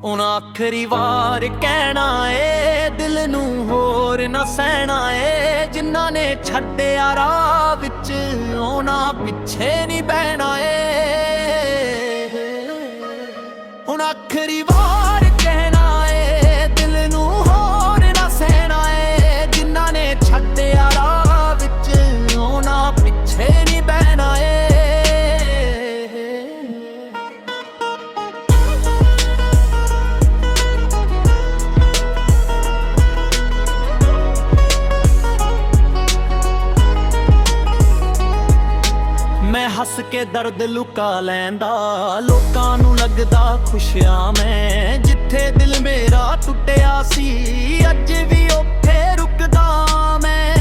ਉਹਨਾਂ ਆਖਰੀ ਵਾਰ ਕਹਿਣਾ ਏ ਦਿਲ ਨੂੰ ਹੋਰ ਨਾ ਸਹਿਣਾ ਏ। ਜਿਨ੍ਹਾਂ ਨੇ ਛੱਡਿਆ ਰਾਹ ਵਿੱਚ ਉਹਨਾਂ ਪਿੱਛੇ ਨਹੀਂ ਬਹਿਣਾ ਏ। ਹੁਣ ਆਖਰੀ ਵਾਰ ਕਹਿਣਾ ਏ ਦਿਲ ਨੂੰ ਹੋਰ ਨਾ ਸਹਿਣਾ ਏ। ਜਿਨ੍ਹਾਂ ਨੇ ਛੱਡਿਆ ਰਾਹ ਵਿੱਚ ਉਹਨਾਂ ਪਿੱਛੇ ਨਹੀਂ ਬਹਿਣਾ ਏ। ਮੈਂ ਹੱਸ ਕੇ ਦਰਦ ਲੁਕਾ ਲੈਂਦਾ, ਲੋਕਾਂ ਨੂੰ ਲੱਗਦਾ ਖੁਸ਼ੀਆਂ ਮੈਂ। ਜਿੱਥੇ ਦਿਲ ਮੇਰਾ ਟੁੱਟਿਆ ਸੀ ਅੱਜ ਵੀ ਉੱਥੇ ਰੁਕਦਾ ਮੈਂ।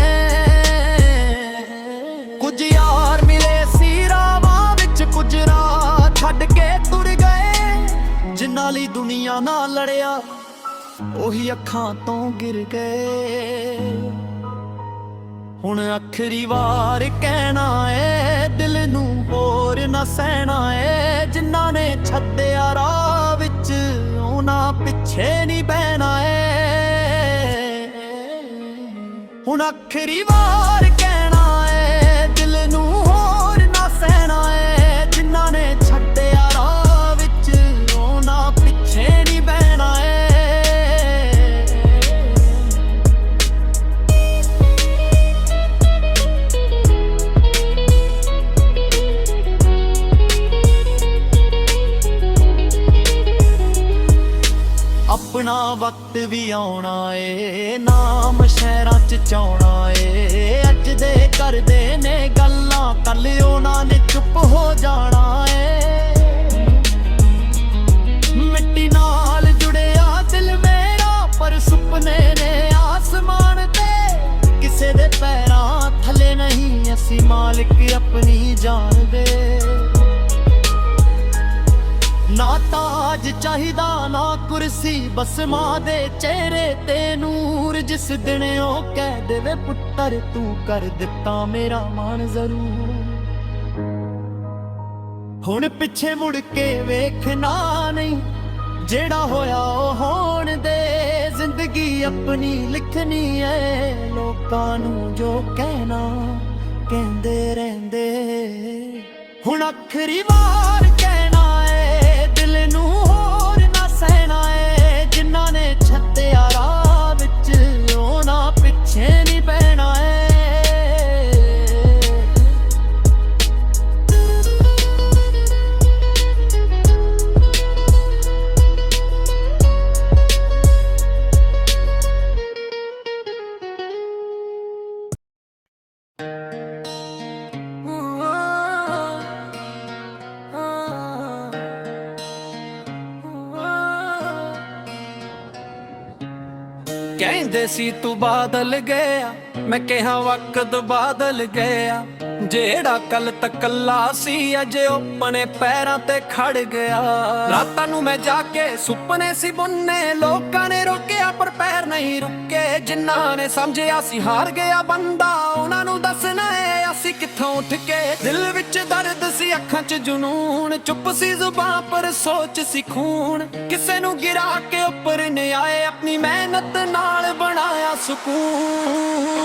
ਕੁਝ ਯਾਰ ਮਿਲੇ ਸੀ ਰਾਹਾਂ ਵਿੱਚ, ਕੁਝ ਰਾਹ ਛੱਡ ਕੇ ਤੁਰ ਗਏ। ਜਿਨ੍ਹਾਂ ਲਈ ਦੁਨੀਆ ਨਾਲ ਲੜਿਆ ਉਹੀ ਅੱਖਾਂ ਤੋਂ ਗਿਰ ਗਏ। ਹੁਣ ਆਖਰੀ ਵਾਰ ਕਹਿਣਾ ਏ ਦਿਲ ਨੂੰ ਹੋਰ ਨਾ ਸਹਿਣਾ ਏ। ਜਿਨ੍ਹਾਂ ਨੇ ਛੱਡਿਆ ਰਾਹ ਵਿੱਚ ਉਹਨਾਂ ਪਿੱਛੇ ਨਹੀਂ ਬਹਿਣਾ ਏ। ਹੁਣ ਆਖਰੀ ਵਾਰ ਕਹਿਣਾ ਏ ਦਿਲ ਨੂੰ ਹੋਰ ਨਾ ਸਹਿਣਾ ਏ। ਜਿਨ੍ਹਾਂ ਨੇ ਛੱਡਿਆ ਰਾਹ ਵਿੱਚ ਉਹਨਾਂ ਪਿੱਛੇ ਨਹੀਂ ਬਹਿਣਾ ਏ। ਆਪਣਾ ਵਕਤ ਵੀ ਆਉਣਾ ਏ, ਨਾਮ ਸ਼ਹਿਰਾਂ 'ਚ ਚਾਉਣਾ ਏ। ਅੱਜ ਦੇ ਕਰਦੇ ਨੇ ਗੱਲਾਂ, ਕੱਲ ਉਹਨਾਂ ਨੇ ਚੁੱਪ ਹੋ ਜਾਣਾ ਏ। ਮਿੱਟੀ ਨਾਲ ਜੁੜਿਆ ਦਿਲ ਮੇਰਾ, ਪਰ ਸੁਪਨੇ ਨੇ ਆਸਮਾਨ ਤੇ। ਕਿਸੇ ਦੇ ਪੈਰਾਂ ਥੱਲੇ ਨਹੀਂ, ਅਸੀਂ ਮਾਲਿਕ ਆਪਣੀ ਜਾਣਦੇ। ਨਾ ਤਾਜ ਚਾਹੀਦਾ ਨਾ ਕੁਰਸੀ, ਬਸ ਮਾਂ ਦੇ ਚਿਹਰੇ ਤੇ ਨੂਰ। ਜਿਸ ਦਿਨ ਉਹ ਕਹਿ ਦੇਵੇ ਪੁੱਤਰ ਤੂੰ ਕਰ ਦਿੱਤਾ ਮੇਰਾ ਮਾਣ ਜ਼ਰੂਰ। ਹੁਣ ਪਿੱਛੇ ਮੁੜ ਕੇ ਵੇਖਣਾ ਨਹੀਂ, ਜਿਹੜਾ ਹੋਇਆ ਉਹ ਹੋਣ ਦੇ। ਜ਼ਿੰਦਗੀ ਆਪਣੀ ਲਿਖਣੀ ਏ, ਲੋਕਾਂ ਨੂੰ ਜੋ ਕਹਿਣਾ ਕਹਿੰਦੇ ਰਹਿੰਦੇ। ਹੁਣ ਆਖਰੀ ਵਾਰ ਕਹਿਣਾ ਏ ਦਿਲ ਨੂੰ ਹੋਰ ਨਾ ਸਹਿਣਾ ਏ। ਜਿਨ੍ਹਾਂ ਨੇ ਛੱਡਿਆ ਰਾਹ ਵਿੱਚ ਉਹਨਾਂ ਪਿੱਛੇ ਨਹੀਂ ਬਹਿਣਾ ਏ। ਕਹਿੰਦੇ ਸੀ ਤੂੰ ਬਾਦਲ ਗਿਆ, ਮੈਂ ਕਿਹਾ ਵਕਤ ਬਾਦਲ ਗਿਆ। ਜਿਹੜਾ ਕੱਲ ਤੱਕ ਕੱਲਾ ਸੀ ਅੱਜ ਆਪਣੇ ਪੈਰਾਂ ਤੇ ਖੜ ਗਿਆ। ਰਾਤਾਂ ਨੂੰ ਮੈਂ ਜਾ ਕੇ ਸੁਪਨੇ ਸੀ ਬੁੰਨੇ, ਲੋਕਾਂ ਨੇ ਰੋਕਿਆ ਪਰ ਪੈਰ ਨਹੀਂ ਰੁਕੇ। ਜਿਨ੍ਹਾਂ ਨੇ ਸਮਝਿਆ ਸੀ ਹਾਰ ਗਿਆ ਬੰਦਾ, ਉਹਨਾਂ ਨੂੰ ਦੱਸਣਾ ਏ ਅਸੀਂ ਕਿੱਥੋਂ ਉੱਠ ਕੇ। ਦਿਲ ਵਿੱਚ ਦਰਦ ਸੀ ਅੱਖਾਂ 'ਚ ਜਨੂਨ, ਚੁੱਪ ਸੀ ਜ਼ੁਬਾਨ ਪਰ ਸੋਚ ਸੀ ਖੂਨ। ਕਿਸੇ ਨੂੰ ਗਿਰਾ ਕੇ ਉੱਪਰ ਨੇ ਆਏ, ਆਪਣੀ ਮਿਹਨਤ ਨਾਲ ਬਣਾਇਆ ਸਕੂਨ।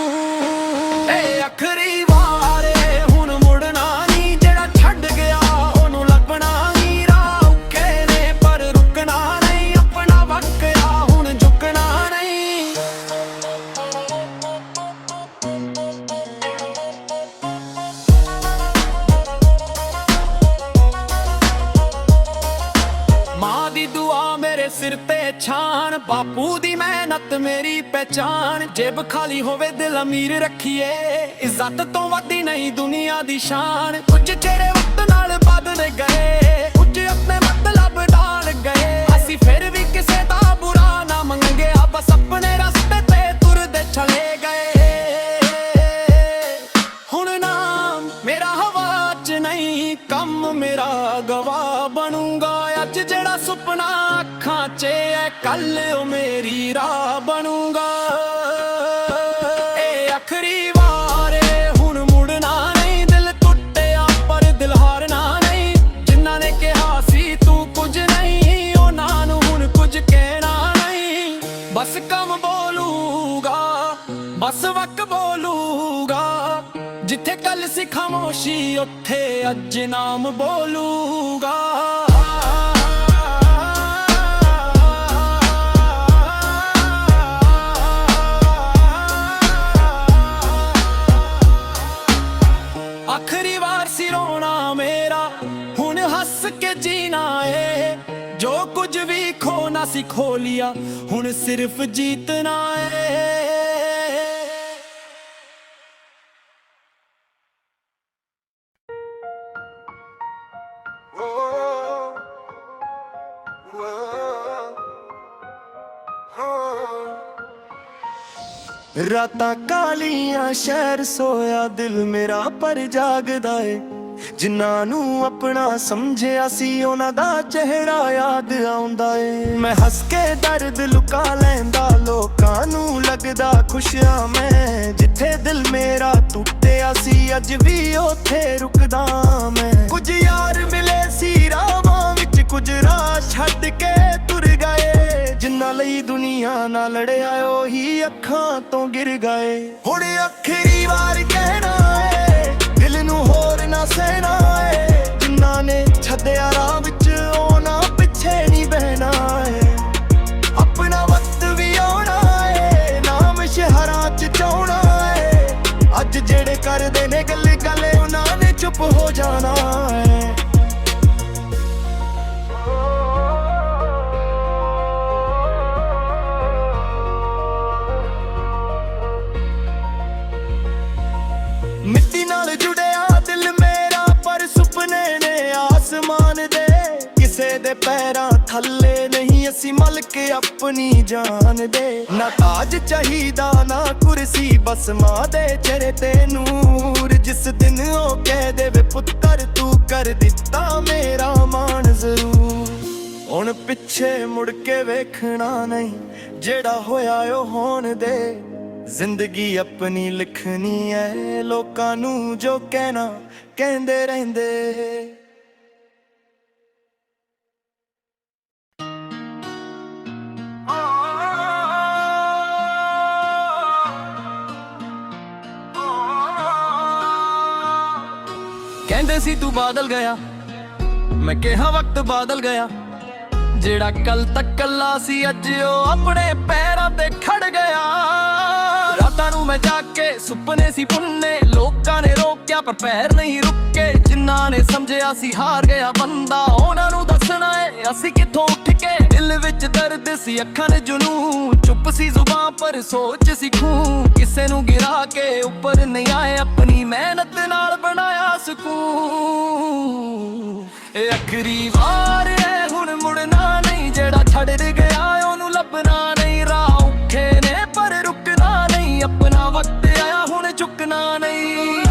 ਏ ਆਖਰੀ ਵਾਰ ਹੁਣ ਮੁੜਨਾ ਨਹੀਂ, ਜਿਹੜਾ ਛੱਡ ਗਿਆ ਉਹਨੂੰ ਲੱਭਣਾ ਨਹੀਂ। ਰਾਹ ਔਖੇ ਨੇ ਪਰ ਰੁਕਣਾ ਨਹੀਂ, ਆਪਣਾ ਵਕਰਾ ਹੁਣ ਝੁਕਣਾ ਨਹੀਂ। ਮਾਂ ਦੀ ਦੁਆ ਮੇਰੇ ਸਿਰ ਤੇ ਛਾਣ, ਬਾਪੂ ਦੀ ਮਿਹਨਤ ਮੇਰੀ ਪਹਿਚਾਨ। ਜੇਬ ਖਾਲੀ ਹੋਵੇ ਦਿਲ ਅਮੀਰ ਰੱਖੀਏ, ਇੱਜ਼ਤ ਤੋਂ ਵੱਡੀ ਨਹੀਂ ਦੁਨੀਆ ਦੀ ਸ਼ਾਨ। ਕੁਝ ਚਿਹਰੇ ਵਕਤ ਨਾਲ ਬਦਲ ਗਏ, ਕੁਝ ਆਪਣੇ ਮਤਲਬ ਡਾਲ ਗਏ। ਅਸੀਂ ਫਿਰ ਵੀ ਕਿਸੇ ਦਾ ਬੁਰਾ ਨਾ ਮੰਗਿਆ, ਬਸ ਆਪਣੇ ਰਸਤੇ ਤੇ ਤੁਰਦੇ ਚਲੇ ਗਏ। ਹੁਣ ਨਾਮ ਮੇਰਾ ਹਵਾ 'ਚ ਨਹੀਂ, ਕੰਮ ਮੇਰਾ ਗਵਾਹ ਬਣੂਗਾ। ਅੱਜ ਜਿਹੜਾ ਸੁਪਨਾ ਅੱਖਾਂ 'ਚ ਹੈ, ਕੱਲ ਉਹ ਮੇਰੀ ਰਾਹ ਬਣੂਗਾ। ਇਹ ਆਖਰੀ ਵਾਰ ਹੁਣ ਮੁੜਨਾ ਨਹੀਂ, ਦਿਲ ਟੁੱਟਿਆ ਪਰ ਦਿਲ ਹਾਰਨਾ ਨਹੀਂ। ਜਿਨ੍ਹਾਂ ਨੇ ਕਿਹਾ ਸੀ ਤੂੰ ਕੁਝ ਨਹੀਂ, ਉਹਨਾਂ ਨੂੰ ਹੁਣ ਕੁਝ ਕਮ ਬੋਲੂਗਾ, ਬਸ ਵਕ ਬੋਲੂਗਾ। ਜਿੱਥੇ ਕੱਲ ਸੀ ਖਾਮੋਸ਼ੀ ਉੱਥੇ ਅੱਜ ਨਾਮ ਬੋਲੂਗਾ। ਆਖਰੀ ਵਾਰ ਸੀ ਰੋਣਾ ਮੇਰਾ, ਹੁਣ ਹੱਸ ਕੇ ਜੀਣਾ ਏ। ਜੋ ਕੁਝ ਵੀ ਖੋਣਾ ਸੀ ਖੋ ਲਿਆ, ਹੁਣ ਸਿਰਫ ਜੀਤਣਾ ਏ। ਰਾਤਾਂ ਕਾਲੀਆਂ ਸ਼ਹਿਰ ਸੋਇਆ, ਦਿਲ ਮੇਰਾ ਪਰ ਜਾਗਦਾ ਏ। ਜਿਨ੍ਹਾਂ ਨੂੰ ਆਪਣਾ ਸਮਝਿਆ ਸੀ ਉਹਨਾਂ ਦਾ ਚਿਹਰਾ ਯਾਦ ਆਉਂਦਾ ਏ। ਮੈਂ ਹੱਸ ਕੇ ਦਰਦ ਲੁਕਾ ਲੈਂਦਾ, ਲੋਕਾਂ ਨੂੰ ਲੱਗਦਾ ਖੁਸ਼ੀਆਂ ਮੈਂ। ਜਿੱਥੇ ਦਿਲ ਮੇਰਾ ਟੁੱਟਿਆ ਸੀ ਅੱਜ ਵੀ ਉੱਥੇ ਰੁਕਦਾ ਮੈਂ। ਕੁਝ ਯਾਰ ਮਿਲੇ ਸੀ ਰਾਹਾਂ ਵਿੱਚ, ਕੁਝ ਰਾਹ ਛੱਡ ਕੇ ਤੁਰ ਗਏ। ਜਿਨ੍ਹਾਂ ਲਈ ਦੁਨੀਆ ਨਾਲ ਲੜਿਆ ਉਹੀ ਅੱਖਾਂ ਤੋਂ ਗਿਰ ਗਏ। ਹੁਣ ਆਖਰੀ ਵਾਰ ਕਹਿਣਾ ਏ, ਦਿਲ ਨੂੰ ਹੋਰ ਨਾ ਸਹਿਣਾ ਏ। ਜਿਨ੍ਹਾਂ ਨੇ ਛੱਡਿਆ ਰਾਹ ਵਿੱਚ ਉਹਨਾਂ ਪਿੱਛੇ ਨਹੀਂ ਬਹਿਣਾ ਏ। ਆਪਣਾ ਵਕਤ ਵੀ ਆਉਣਾ ਏ, ਨਾਮ ਸ਼ਹਿਰਾਂ 'ਚ ਚਾਉਣਾ ਏ। ਅੱਜ ਜਿਹੜੇ ਕਰਦੇ ਨੇ ਗੱਲੇ ਉਹਨਾਂ ਨੇ ਚੁੱਪ ਹੋ ਜਾਣਾ ਏ। ਮਿੱਟੀ ਨਾਲ ਜੁੜਿਆ ਦਿਲ ਮੇਰਾ, ਪਰ ਸੁਪਨੇ ਨੇ ਆਸਮਾਨ ਦੇ। ਕਿਸੇ ਦੇ ਪੈਰਾਂ ਥੱਲੇ ਨਹੀਂ ਅਸੀਂ ਮਲਕ ਆਪਣੀ ਜਾਨ ਦੇ। ਨਾ ਤਾਜ ਚਾਹੀਦਾ ਨਾ ਕੁਰਸੀ, ਬਸ ਮਾਂ ਦੇ ਚਿਹਰੇ ਤੇ ਨੂਰ। ਜਿਸ ਦਿਨ ਉਹ ਕਹਿ ਦੇਵੇ ਪੁੱਤਰ ਤੂੰ ਕਰ ਦਿੱਤਾ ਮੇਰਾ ਮਾਣ ਜ਼ਰੂਰ। ਹੁਣ ਪਿੱਛੇ ਮੁੜ ਕੇ ਵੇਖਣਾ ਨਹੀਂ, ਜਿਹੜਾ ਹੋਇਆ ਉਹ ਹੋਣ ਦੇ। ਜ਼ਿੰਦਗੀ ਆਪਣੀ ਲਿਖਣੀ ਐ, ਲੋਕਾਂ ਨੂੰ ਜੋ ਕਹਿਣਾ ਕਹਿੰਦੇ ਰਹਿੰਦੇ। ਕਹਿੰਦੇ ਸੀ ਤੂੰ ਬਾਦਲ ਗਿਆ, ਮੈਂ ਕਿਹਾ ਵਕਤ ਬਾਦਲ ਗਿਆ। ਜਿਹੜਾ ਕੱਲ ਤੱਕ ਕੱਲਾ ਸੀ ਅੱਜ ਉਹ ਆਪਣੇ ਪੈਰਾਂ ਤੇ ਖੜ ਗਿਆ। ਰਾਤਾਂ ਨੂੰ ਮੈਂ ਜਾਗ ਕੇ ਸੁਪਨੇ ਸੀ ਬੁੰਨੇ, ਲੋਕਾਂ ਨੇ ਰੋਕਿਆ ਪਰ ਪੈਰ ਨਹੀਂ ਰੁਕੇ। ਜਿਨ੍ਹਾਂ ਨੇ ਸਮਝਿਆ ਸੀ ਹਾਰ ਗਿਆ ਬੰਦਾ, ਉਹਨਾਂ ਨੂੰ ਦੱਸਣਾ ਏ ਅਸੀਂ ਕਿੱਥੋਂ ਉੱਠ ਕੇ। ਦਿਲ ਵਿੱਚ ਦਰਦ ਸੀ ਅੱਖਾਂ ਨੇ ਜਨੂੰ, ਚੁੱਪ ਸੀ ਜ਼ੁਬਾਨ ਪਰ ਸੋਚ ਸੀ ਖੂਨ। ਕਿਸੇ ਨੂੰ ਗਿਰਾ ਕੇ ਉੱਪਰ ਨਹੀਂ ਆਏ, ਆਪਣੀ ਮਿਹਨਤ ਨਾਲ ਬਣਾਇਆ ਸਕੂਨ। ਇਹ ਆਖਰੀ ਵਾਰ ਏ, ਹੁਣ ਮੁੜਨਾ ਨਹੀਂ। ਜਿਹੜਾ ਛੱਡ ਗਿਆ ਉਹਨੂੰ ਲੱਭਣਾ ਨਹੀਂ। ਰਾਹ ਔਖੇ ਨੇ ਪਰ ਰੁਕਣਾ ਨਹੀਂ, ਆਪਣਾ ਵਕਤ ਆਇਆ ਹੁਣ ਝੁਕਣਾ ਨਹੀਂ।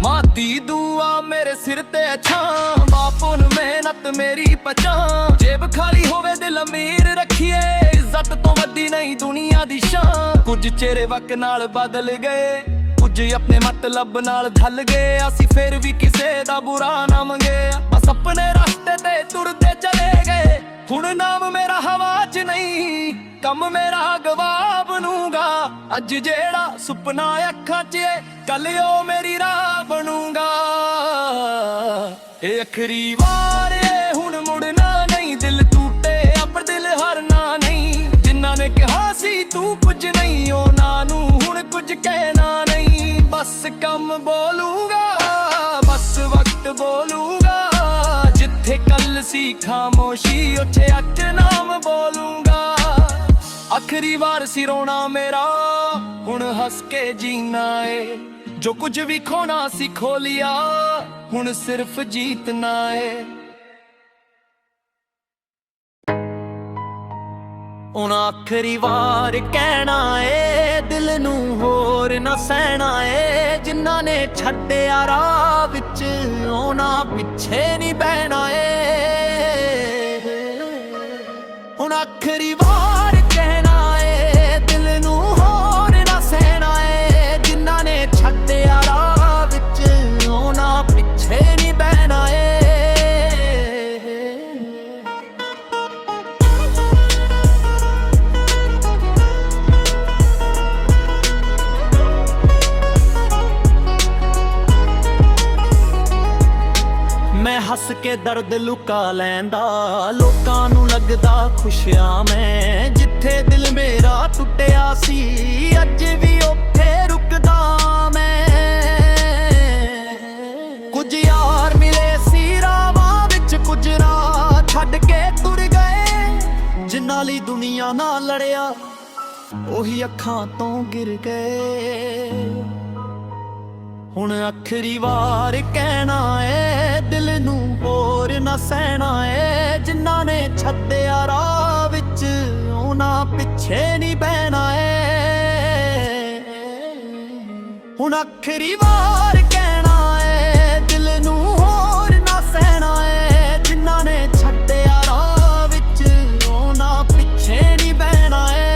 ਮਾਂ ਦੀ ਦੁਆ ਮੇਰੇ ਸਿਰ ਤੇ ਛਾਂ, ਬਾਪੂ ਨੂੰ ਮਿਹਨਤ ਮੇਰੀ ਪਛਾਣ। ਜੇਬ ਖਾਲੀ ਹੋਵੇ ਦਿਲ ਅਮੀਰ ਰੱਖੀਏ, ਇੱਜ਼ਤ ਤੋਂ ਵੱਡੀ ਨਹੀਂ ਦੁਨੀਆ ਦੀ ਸ਼ਾਨ। ਕੁਝ ਚਿਹਰੇ ਵਕ ਨਾਲ ਬਦਲ ਗਏ, ਕੁਝ ਆਪਣੇ ਮਤਲਬ ਨਾਲ ਢਲ ਗਏ। ਅਸੀਂ ਫਿਰ ਵੀ ਕਿਸੇ ਦਾ ਬੁਰਾ ਨਾ ਮੰਗਿਆ, ਬਸ ਆਪਣੇ ਰਸਤੇ ਤੇ ਤੁਰਦੇ ਚਲੇ ਗਏ। ਹੁਣ ਨਾਮ ਮੇਰਾ ਹਵਾ 'ਚ ਨਹੀਂ, ਕੰਮ ਮੇਰਾ ਗਵਾ ਬਣੂਗਾ। ਅੱਜ ਜਿਹੜਾ ਸੁਪਨਾ ਅੱਖਾਂ 'ਚ ਏ, ਕੱਲ ਉਹ ਮੇਰੀ ਰਾਹ ਬਣੂਗਾ। ਇਹ ਆਖਰੀ ਵਾਰ ਏ, ਹੁਣ ਮੁੜਨਾ ਨਹੀਂ। ਦਿਲ ਟੁੱਟੇ ਪਰ ਦਿਲ ਹਾਰਨਾ ਨਹੀਂ। ਜਿਨ੍ਹਾਂ ਨੇ ਕਿਹਾ ਸੀ ਤੂੰ ਕੁਝ ਨਹੀਂ, ਉਹਨਾਂ ਨੂੰ ਹੁਣ ਕੁਝ ਕਹਿਣਾ ਨਹੀਂ। ਬਸ ਕੰਮ ਬੋਲੂਗਾ, ਬਸ ਵਕਤ ਬੋਲੂਗਾ। ਜਿੱਥੇ ਕੱਲ ਸੀ ਖਾਮੋਸ਼ੀ ਉੱਥੇ ਅੱਜ ਨਾਮ ਬੋਲੂਗਾ। ਆਖਰੀ ਵਾਰ ਸੀ ਰੋਣਾ ਮੇਰਾ, ਹੁਣ ਹੱਸ ਕੇ ਜੀਣਾ ਏ। ਜੋ ਕੁਝ ਵੀ ਖੋਣਾ ਸੀ ਖੋ ਲਿਆ, ਹੁਣ ਸਿਰਫ ਜੀਤਣਾ ਏ। ਹੁਣ ਆਖਰੀ ਵਾਰ ਕਹਿਣਾ ਏ, ਦਿਲ ਨੂੰ ਹੋਰ ਨਾ ਸਹਿਣਾ ਏ। ਜਿਨ੍ਹਾਂ ਨੇ ਛੱਡਿਆ ਰਾਹ ਵਿੱਚ ਉਹਨਾਂ ਪਿੱਛੇ ਨਹੀਂ ਬਹਿਣਾ ਏ। ਹੁਣ ਆਖਰੀ ਵਾਰ ਕਹਿਣਾ ਏ, ਦਿਲ ਨੂੰ ਹੋਰ ਨਾ ਸਹਿਣਾ ਏ। ਜਿਨ੍ਹਾਂ ਨੇ ਛੱਡਿਆ ਰਾਹ ਵਿੱਚ ਕੇ ਦਰਦ ਲੁਕਾ ਲੈਂਦਾ। ਲੋਕਾਂ ਨੂੰ ਲੱਗਦਾ ਖੁਸ਼ੀਆਂ ਮੈਂ, ਜਿੱਥੇ ਦਿਲ ਮੇਰਾ ਟੁੱਟਿਆ ਸੀ ਅੱਜ ਵੀ ਉੱਥੇ ਰੁਕਦਾ ਮੈਂ। ਕੁਝ ਯਾਰ ਮਿਲੇ ਸੀ ਰਾਵਾਂ ਵਿੱਚ, ਕੁਝ ਰਾਹ ਛੱਡ ਕੇ ਤੁਰ ਗਏ। ਜਿਨ੍ਹਾਂ ਲਈ ਦੁਨੀਆ ਨਾਲ ਲੜਿਆ ਉਹੀ ਅੱਖਾਂ ਤੋਂ ਗਿਰ ਗਏ। ਹੁਣ ਆਖਰੀ ਵਾਰ ਕਹਿਣਾ ਏ ਦਿਲ ਨੂੰ ਹੋਰ ਨਾ ਸਹਿਣਾ ਏ। ਜਿਨ੍ਹਾਂ ਨੇ ਛੱਡਿਆ ਰਾਹ ਵਿੱਚ ਉਹਨਾਂ ਪਿੱਛੇ ਨਹੀਂ ਬਹਿਣਾ ਏ। ਹੁਣ ਆਖਰੀ ਵਾਰ ਕਹਿਣਾ ਏ ਦਿਲ ਨੂੰ ਹੋਰ ਨਾ ਸਹਿਣਾ ਏ। ਜਿਨ੍ਹਾਂ ਨੇ ਛੱਡਿਆ ਰਾਹ ਵਿੱਚ ਉਹਨਾਂ ਪਿੱਛੇ ਨਹੀਂ ਬਹਿਣਾ ਏ।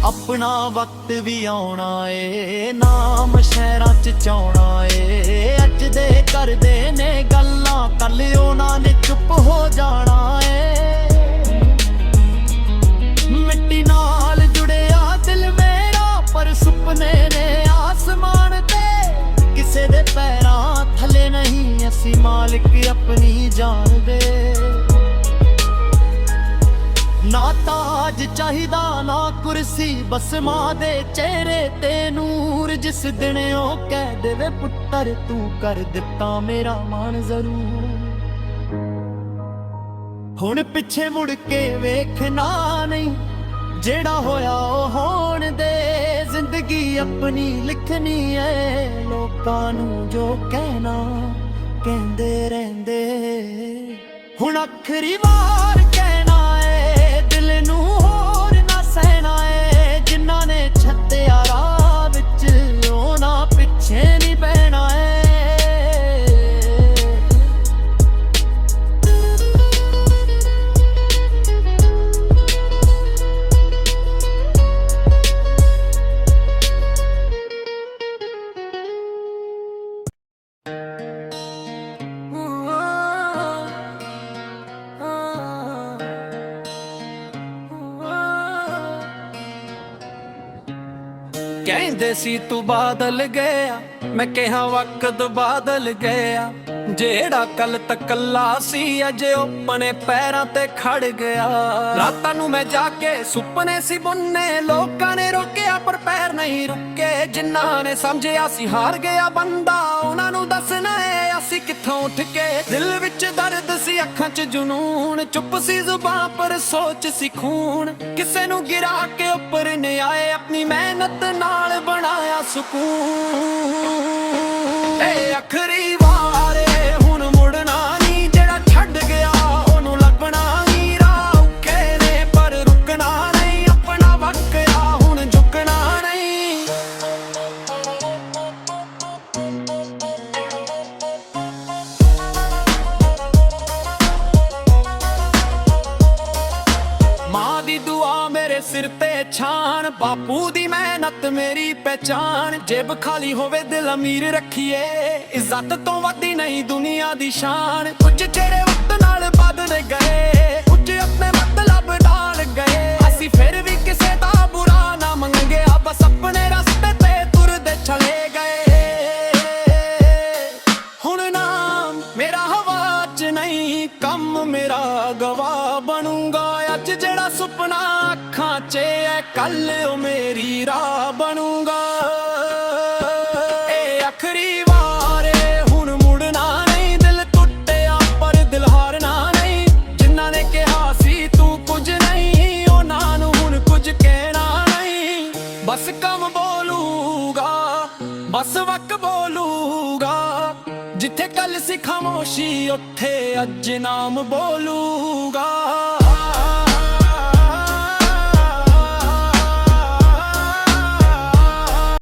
ਆਪਣਾ ਵਕਤ ਵੀ ਆਉਣਾ ਏ, ਨਾਮ ਸ਼ਹਿਰਾਂ 'ਚ ਚਾਉਣਾ ਏ। ਅੱਜ ਦੇ ਕਰਦੇ ਨੇ ਗੱਲਾਂ, ਕੱਲ ਉਹਨਾਂ ਨੇ ਚੁੱਪ ਹੋ ਜਾਣਾ ਏ। ਮਿੱਟੀ ਨਾਲ ਜੁੜਿਆ ਦਿਲ ਮੇਰਾ, ਪਰ ਸੁਪਨੇ ਨੇ ਆਸਮਾਨ ਤੇ। ਕਿਸੇ ਦੇ ਪੈਰਾਂ ਥੱਲੇ ਨਹੀਂ, ਅਸੀਂ ਮਾਲਿਕ ਆਪਣੀ ਜਾਣਦੇ। ਨਾ ਤਾਜ ਚਾਹੀਦਾ ਨਾ ਕੁਰਸੀ, ਬਸ ਮਾਂ ਦੇ ਚਿਹਰੇ ਤੇ ਨੂਰ। ਜਿਸ ਦਿਨ ਉਹ ਕਹਿ ਦੇਵੇ ਪੁੱਤਰ ਤੂੰ ਕਰ ਦਿੱਤਾ ਮੇਰਾ ਮਾਣ ਜ਼ਰੂਰ। ਹੁਣ ਪਿੱਛੇ ਮੁੜ ਕੇ ਵੇਖਣਾ ਨਹੀਂ, ਜਿਹੜਾ ਹੋਇਆ ਉਹ ਹੋਣ ਦੇ। ਜ਼ਿੰਦਗੀ ਆਪਣੀ ਲਿਖਣੀ ਏ, ਲੋਕਾਂ ਨੂੰ ਜੋ ਕਹਿਣਾ ਕਹਿੰਦੇ ਰਹਿੰਦੇ। ਹੁਣ ਆਖਰੀ ਵਾਰ ਕਹਿਣਾ ਏ ਦਿਲ ਨੂੰ ਹੋਰ ਨਾ ਸਹਿਣਾ ਏ। ਜਿਨ੍ਹਾਂ ਨੇ ਛੱਡਿਆ ਰਾਹ ਵਿੱਚ ਉਹਨਾਂ ਪਿੱਛੇ ਨਹੀਂ ਬਹਿਣਾ ਏ। ਕਹਿੰਦੇ ਸੀ ਤੂੰ ਬਾਦਲ ਗਿਆ, ਮੈਂ ਕਿਹਾ ਵਕਤ ਬਾਦਲ ਗਿਆ। ਜਿਹੜਾ ਕੱਲ ਤੱਕ ਕੱਲਾ ਸੀ ਅੱਜ ਆਪਣੇ ਪੈਰਾਂ ਤੇ ਖੜ ਗਿਆ। ਰਾਤਾਂ ਨੂੰ ਮੈਂ ਜਾ ਕੇ ਸੁਪਨੇ ਸੀ ਬੁੰਨੇ, ਲੋਕਾਂ ਨੇ ਰੋਕਿਆ ਪਰ ਪੈਰ ਨਹੀਂ ਰੁਕੇ। ਜਿਨ੍ਹਾਂ ਨੇ ਸਮਝਿਆ ਸੀ ਹਾਰ ਗਿਆ ਬੰਦਾ, ਉਹਨਾਂ ਨੂੰ ਦੱਸਣਾ ਏ ਅਸੀਂ ਕਿੱਥੋਂ ਉੱਠ ਕੇ। ਦਿਲ ਵਿੱਚ ਦਰਦ ਸੀ ਅੱਖਾਂ 'ਚ ਜਨੂਨ, ਚੁੱਪ ਸੀ ਜ਼ੁਬਾਨ ਪਰ ਸੋਚ ਸੀ ਖੂਨ। ਕਿਸੇ ਨੂੰ ਗਿਰਾ ਕੇ ਉੱਪਰ ਨੇ ਆਏ, ਆਪਣੀ ਮਿਹਨਤ ਨਾਲ ਬਣਾਇਆ ਸਕੂਨ। ਏ ਆਖਰੀ ਵਾਰ ਹੁਣ ਮੁੜਨਾ ਨਹੀਂ, ਜਿਹੜਾ ਛੱਡ ਗਿਆ ਉਹਨੂੰ ਲੱਭਣਾ ਨਹੀਂ। ਰਾਹ ਔਖੇ ਨੇ ਪਰ ਰੁਕਣਾ ਨਹੀਂ, ਆਪਣਾ ਵਕਰਾ ਹੁਣ ਝੁਕਣਾ ਨਹੀਂ। ਮਾਂ ਦੀ ਦੁਆ ਮੇਰੇ ਸਿਰ ਤੇ ਛਾਣ, ਬਾਪੂ ਦੀ ਮਿਹਨਤ ਮੇਰੀ ਪਹਿਚਾਨ। ਜੇਬ ਖਾਲੀ ਹੋਵੇ ਦਿਲ ਅਮੀਰ ਰੱਖੀਏ, ਇੱਜ਼ਤ ਤੋਂ ਵੱਡੀ ਨਹੀਂ ਦੁਨੀਆ ਦੀ ਸ਼ਾਨ। ਕੁਝ ਜਿਹੜੇ ਵਕਤ ਨਾਲ ਬਦਲ ਗਏ, ਕੁਝ ਆਪਣੇ ਮਤਲਬ ਡਾਲ ਗਏ। ਅਸੀਂ ਫਿਰ ਵੀ ਕਿਸੇ ਦਾ ਬੁਰਾ ਨਾ ਮੰਗਿਆ, ਬਸ ਆਪਣੇ ਰਸਤੇ ਤੇ ਤੁਰਦੇ ਚਲੇ ਗਏ। ਹੁਣ ਨਾਮ ਮੇਰਾ ਹਵਾ 'ਚ ਨਹੀਂ, ਕੰਮ ਮੇਰਾ ਗਵਾਹ ਬਣੂਗਾ। ਅੱਜ ਜਿਹੜਾ ਸੁਪਨਾ ਅੱਖਾਂ 'ਚ ਐ, ਕੱਲ ਉਹ ਮੇਰੀ ਰਾਹ ਬਣੂਗਾ। ਇਹ ਆਖਰੀ ਵਾਰ ਹੁਣ ਮੁੜਨਾ ਨਹੀਂ, ਦਿਲ ਟੁੱਟਿਆ ਪਰ ਦਿਲ ਹਾਰਨਾ ਨਹੀਂ। ਜਿਨ੍ਹਾਂ ਨੇ ਕਿਹਾ ਸੀ ਤੂੰ ਕੁਝ ਨਹੀਂ, ਉਹਨਾਂ ਨੂੰ ਹੁਣ ਕੁਝ ਕਹਿਣਾ ਨਹੀਂ। ਬਸ ਕੰਮ ਬੋਲੂਗਾ, ਬਸ ਵਕ ਬੋਲੂਗਾ। ਜਿੱਥੇ ਕੱਲ ਸੀ ਖਾਮੋਸ਼ੀ ਉੱਥੇ ਅੱਜ ਨਾਮ ਬੋਲੂਗਾ।